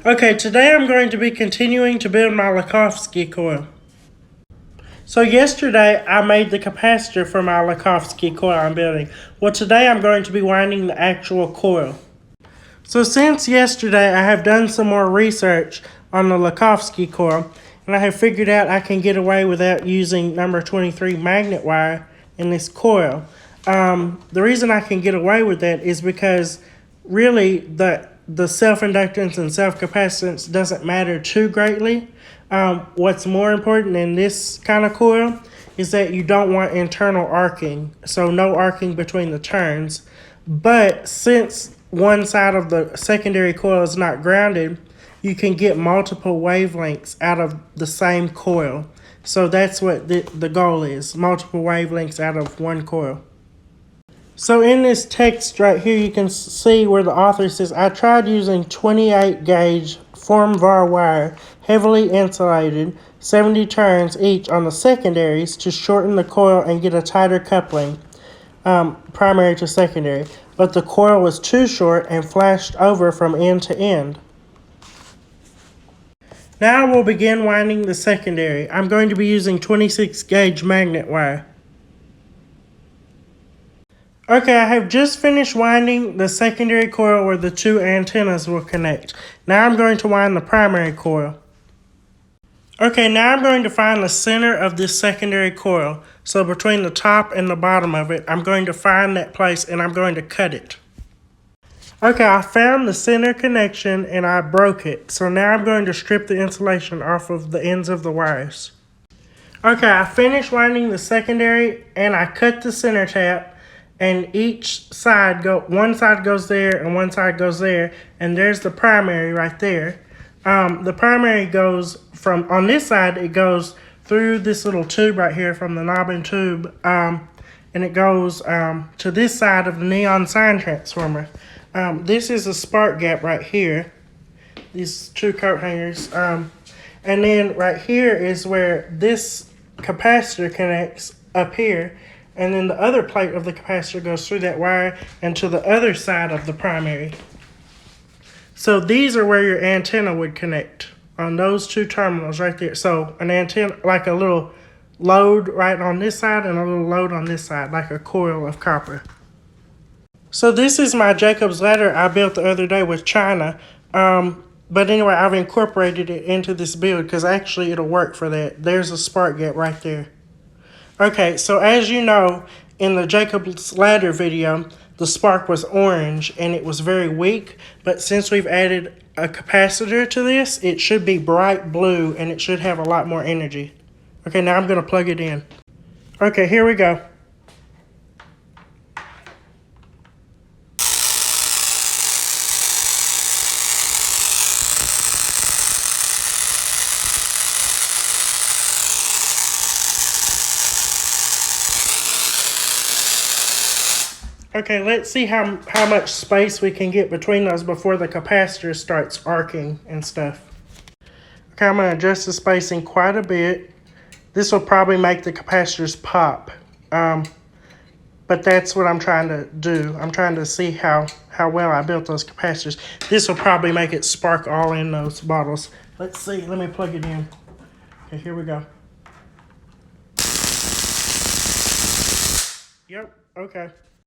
Okay, today I'm going to be continuing to build my Lahkovsky coil. So yesterday I made the capacitor for my Lahkovsky coil I'm building. Well, today I'm going to be winding the actual coil. So since yesterday I have done some more research on the Lahkovsky coil, and I have figured out I can get away without using number 23 magnet wire in this coil. The reason I can get away with that is because really the self-inductance and self-capacitance doesn't matter too greatly. What's more important in this kind of coil is that you don't want internal arcing, so no arcing between the turns. But since one side of the secondary coil is not grounded, you can get multiple wavelengths out of the same coil. So that's what the goal is, multiple wavelengths out of one coil. So in this text right here, you can see where the author says, I tried using 28 gauge formvar wire, heavily insulated, 70 turns each on the secondaries to shorten the coil and get a tighter coupling, primary to secondary. But the coil was too short and flashed over from end to end. Now we'll begin winding the secondary. I'm going to be using 26 gauge magnet wire. Okay, I have just finished winding the secondary coil where the two antennas will connect. Now I'm going to wind the primary coil. Okay, now I'm going to find the center of this secondary coil. So between the top and the bottom of it, I'm going to find that place and I'm going to cut it. Okay, I found the center connection and I broke it. So now I'm going to strip the insulation off of the ends of the wires. Okay, I finished winding the secondary and I cut the center tap. And each side, one side goes there and one side goes there. And there's the primary right there. The primary goes from, on this side, it goes through this little tube right here from the knobbing tube. And it goes to this side of the neon sign transformer. This is a spark gap right here. These two coat hangers. And then right here is where this capacitor connects up here. And then the other plate of the capacitor goes through that wire and to the other side of the primary. So these are where your antenna would connect, on those two terminals right there. So an antenna, like a little load right on this side and a little load on this side, like a coil of copper. So this is my Jacob's ladder I built the other day with China. But anyway, I've incorporated it into this build because actually it'll work for that. There's a spark gap right there. Okay, so as you know, in the Jacob's ladder video, the spark was orange and it was very weak. But since we've added a capacitor to this, it should be bright blue and it should have a lot more energy. Okay, now I'm going to plug it in. Okay, here we go. Okay, let's see how much space we can get between those before the capacitor starts arcing and stuff. Okay, I'm going to adjust the spacing quite a bit. This will probably make the capacitors pop. But that's what I'm trying to do. I'm trying to see how well I built those capacitors. This will probably make it spark all in those bottles. Let's see. Let me plug it in. Okay, here we go. Yep, okay.